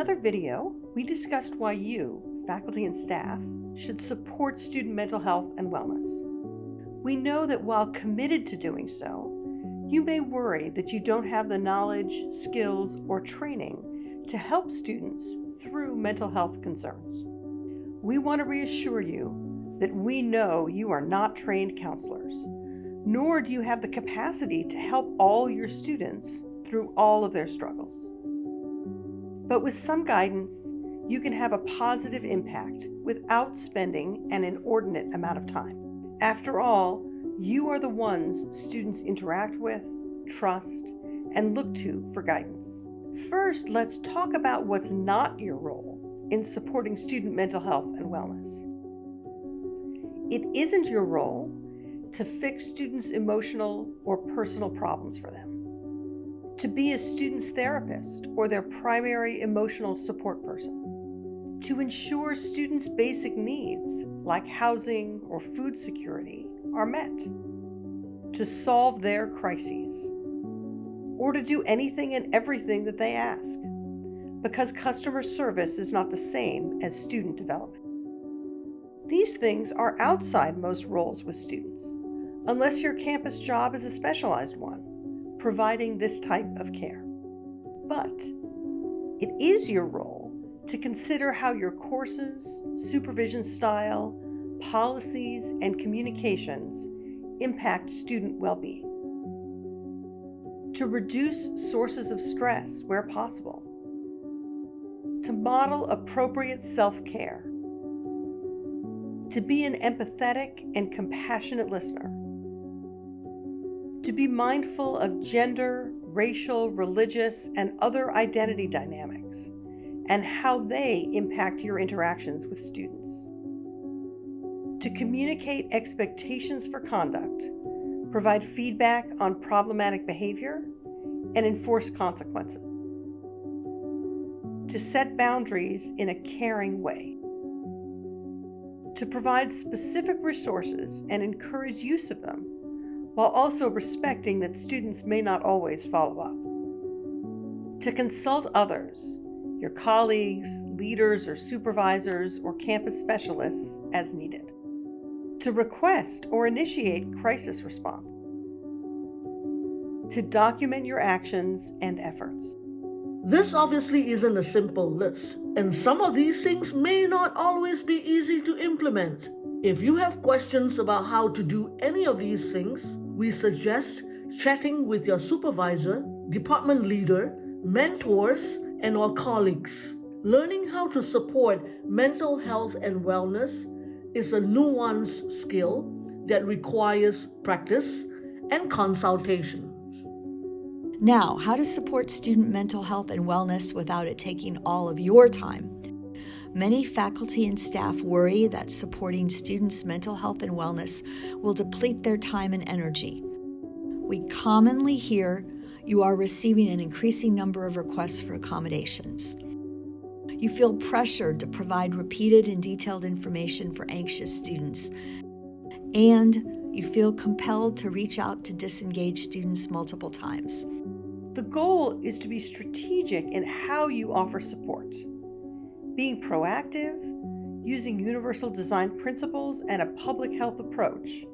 another video, we discussed why you, faculty and staff, should support student mental health and wellness. We know that while committed to doing so, you may worry that you don't have the knowledge, skills, or training to help students through mental health concerns. We want to reassure you that we know you are not trained counselors, nor do you have the capacity to help all your students through all of their struggles. But with some guidance, you can have a positive impact without spending an inordinate amount of time. After all, you are the ones students interact with, trust, and look to for guidance. First, let's talk about what's not your role in supporting student mental health and wellness. It isn't your role to fix students' emotional or personal problems for them, to be a student's therapist or their primary emotional support person, to ensure students' basic needs like housing or food security are met, to solve their crises, or to do anything and everything that they ask, because customer service is not the same as student development. These things are outside most roles with students, unless your campus job is a specialized one, providing this type of care. But it is your role to consider how your courses, supervision style, policies, and communications impact student well-being. To reduce sources of stress where possible. To model appropriate self-care. To be an empathetic and compassionate listener. To be mindful of gender, racial, religious, and other identity dynamics, and how they impact your interactions with students. To communicate expectations for conduct, provide feedback on problematic behavior, and enforce consequences. To set boundaries in a caring way. To provide specific resources and encourage use of them, while also respecting that students may not always follow up. To consult others, your colleagues, leaders or supervisors, or campus specialists as needed. To request or initiate crisis response. To document your actions and efforts. This obviously isn't a simple list, and some of these things may not always be easy to implement. If you have questions about how to do any of these things, we suggest chatting with your supervisor, department leader, mentors, and/or colleagues. Learning how to support mental health and wellness is a nuanced skill that requires practice and consultations. Now, how to support student mental health and wellness without it taking all of your time. Many faculty and staff worry that supporting students' mental health and wellness will deplete their time and energy. We commonly hear you are receiving an increasing number of requests for accommodations. You feel pressured to provide repeated and detailed information for anxious students, and you feel compelled to reach out to disengaged students multiple times. The goal is to be strategic in how you offer support, being proactive, using universal design principles and a public health approach,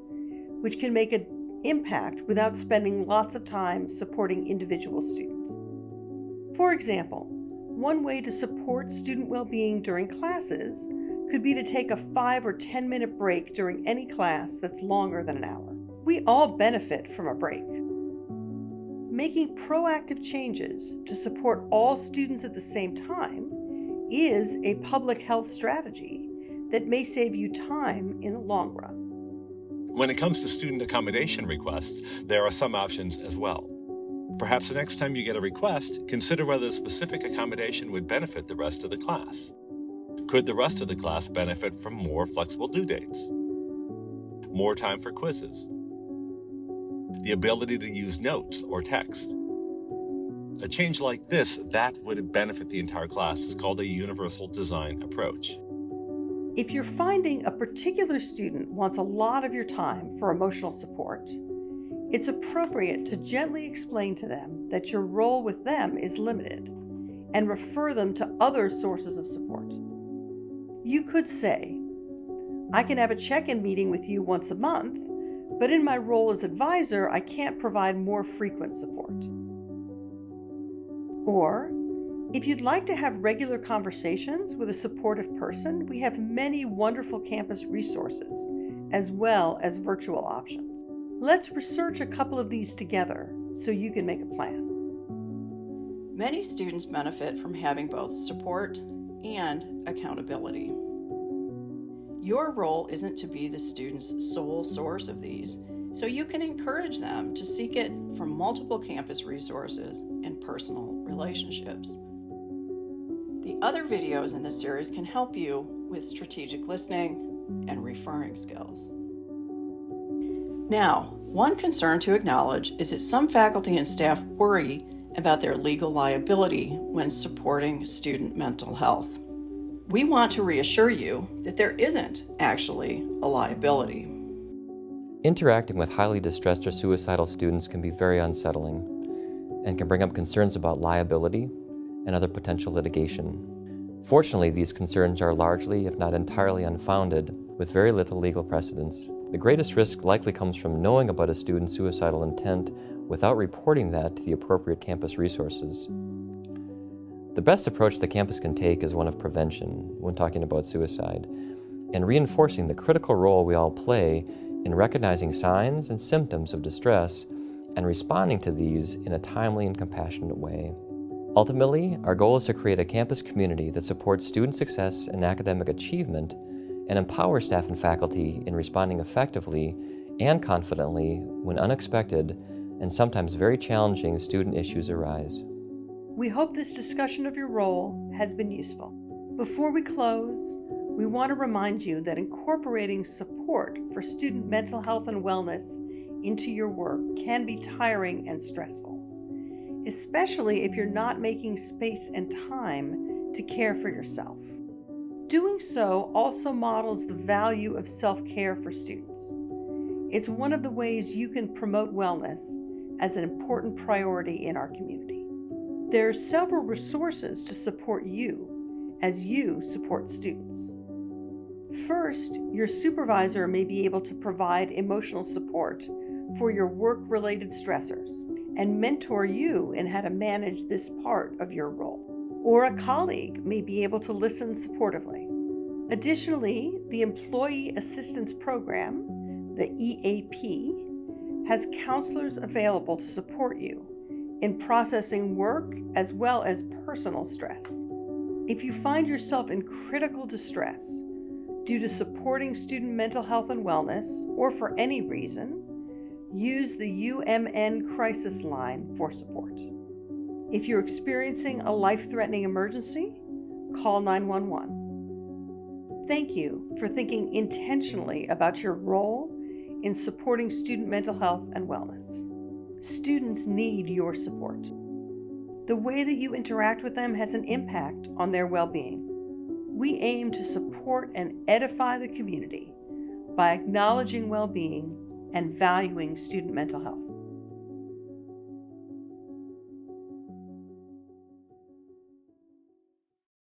which can make an impact without spending lots of time supporting individual students. For example, one way to support student well-being during classes could be to take a 5 or 10-minute break during any class that's longer than an hour. We all benefit from a break. Making proactive changes to support all students at the same time is a public health strategy that may save you time in the long run. When it comes to student accommodation requests, there are some options as well. Perhaps the next time you get a request, consider whether a specific accommodation would benefit the rest of the class. Could the rest of the class benefit from more flexible due dates? More time for quizzes? The ability to use notes or text? A change like this that would benefit the entire class is called a universal design approach. If you're finding a particular student wants a lot of your time for emotional support, it's appropriate to gently explain to them that your role with them is limited and refer them to other sources of support. You could say, I can have a check-in meeting with you once a month, but in my role as advisor, I can't provide more frequent support. Or, if you'd like to have regular conversations with a supportive person, we have many wonderful campus resources, as well as virtual options. Let's research a couple of these together so you can make a plan. Many students benefit from having both support and accountability. Your role isn't to be the student's sole source of these, so you can encourage them to seek it from multiple campus resources and personal relationships. The other videos in this series can help you with strategic listening and referring skills. Now, one concern to acknowledge is that some faculty and staff worry about their legal liability when supporting student mental health. We want to reassure you that there isn't actually a liability. Interacting with highly distressed or suicidal students can be very unsettling and can bring up concerns about liability and other potential litigation. Fortunately, these concerns are largely, if not entirely, unfounded, with very little legal precedence. The greatest risk likely comes from knowing about a student's suicidal intent without reporting that to the appropriate campus resources. The best approach the campus can take is one of prevention when talking about suicide, and reinforcing the critical role we all play in recognizing signs and symptoms of distress and responding to these in a timely and compassionate way. Ultimately, our goal is to create a campus community that supports student success and academic achievement and empowers staff and faculty in responding effectively and confidently when unexpected and sometimes very challenging student issues arise. We hope this discussion of your role has been useful. Before we close, we want to remind you that incorporating support for student mental health and wellness into your work can be tiring and stressful, especially if you're not making space and time to care for yourself. Doing so also models the value of self-care for students. It's one of the ways you can promote wellness as an important priority in our community. There are several resources to support you as you support students. First, your supervisor may be able to provide emotional support for your work-related stressors and mentor you in how to manage this part of your role. Or a colleague may be able to listen supportively. Additionally, the Employee Assistance Program, the EAP, has counselors available to support you in processing work as well as personal stress. If you find yourself in critical distress due to supporting student mental health and wellness, or for any reason, use the UMN crisis line for support. If you're experiencing a life-threatening emergency, call 911. Thank you for thinking intentionally about your role in supporting student mental health and wellness. Students need your support. The way that you interact with them has an impact on their well-being. We aim to support and edify the community by acknowledging well-being and valuing student mental health.